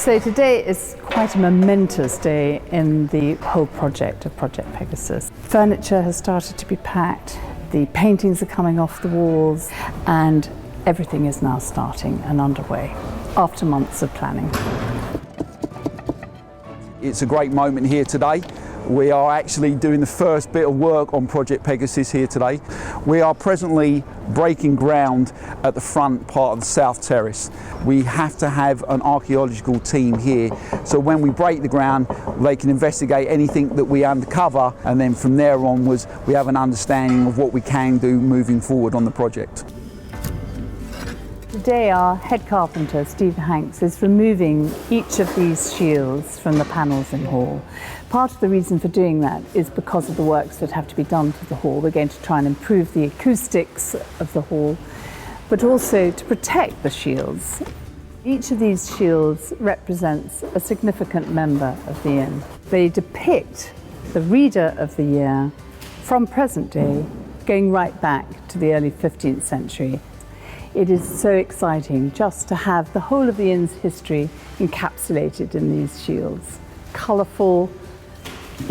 So today is quite a momentous day in the whole project of Project Pegasus. Furniture has started to be packed, the paintings are coming off the walls, and everything is now starting and underway after months of planning. It's a great moment here today. We are actually doing the first bit of work on Project Pegasus here today. We are presently breaking ground at the front part of the South Terrace. We have to have an archaeological team here, so when we break the ground they can investigate anything that we uncover, and then from there onwards we have an understanding of what we can do moving forward on the project. Today our head carpenter, Steve Hanks, is removing each of these shields from the panels in hall. Part of the reason for doing that is because of the works that have to be done to the hall. We're going to try and improve the acoustics of the hall, but also to protect the shields. Each of these shields represents a significant member of the inn. They depict the reader of the year from present day, going right back to the early 15th century. It is so exciting just to have the whole of the inn's history encapsulated in these shields. Colourful,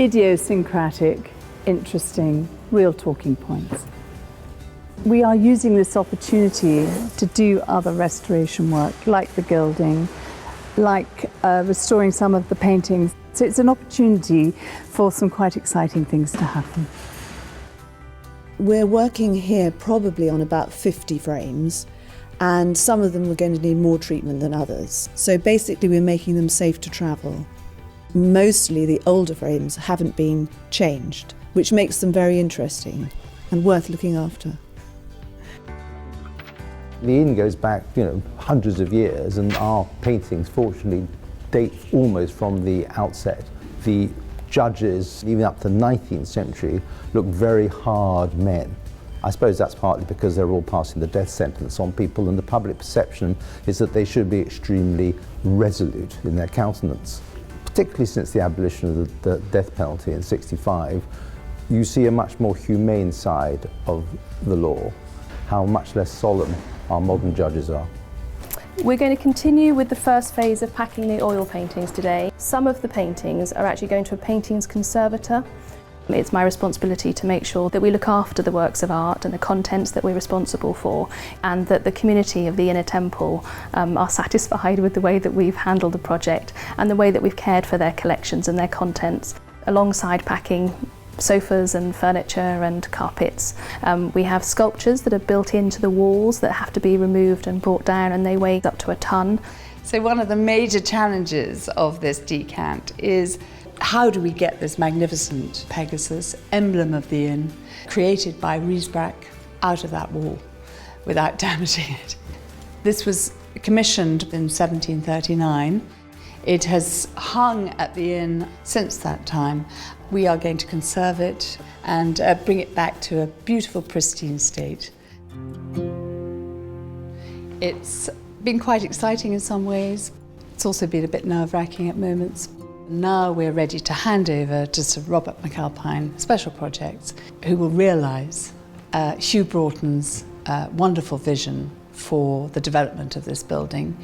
idiosyncratic, interesting, real talking points. We are using this opportunity to do other restoration work, like the gilding, like restoring some of the paintings. So it's an opportunity for some quite exciting things to happen. We're working here probably on about 50 frames, and some of them are going to need more treatment than others. So basically we're making them safe to travel. Mostly the older frames haven't been changed, which makes them very interesting and worth looking after. The inn goes back, hundreds of years, and our paintings fortunately date almost from the outset. The judges, even up to the 19th century, look very hard men. I suppose that's partly because they're all passing the death sentence on people, and the public perception is that they should be extremely resolute in their countenance. Particularly since the abolition of the death penalty in '65, you see a much more humane side of the law, how much less solemn our modern judges are. We're going to continue with the first phase of packing the oil paintings today. Some of the paintings are actually going to a paintings conservator. It's my responsibility to make sure that we look after the works of art and the contents that we're responsible for, and that the community of the Inner Temple are satisfied with the way that we've handled the project and the way that we've cared for their collections and their contents. Alongside packing sofas and furniture and carpets, we have sculptures that are built into the walls that have to be removed and brought down, and they weigh up to a ton. So one of the major challenges of this decant is how do we get this magnificent Pegasus, emblem of the inn, created by Riesbrack, out of that wall without damaging it. This was commissioned in 1739. It has hung at the inn since that time. We are going to conserve it and bring it back to a beautiful, pristine state. It's been quite exciting in some ways. It's also been a bit nerve-wracking at moments. Now we're ready to hand over to Sir Robert McAlpine Special Projects, who will realise Hugh Broughton's wonderful vision for the development of this building.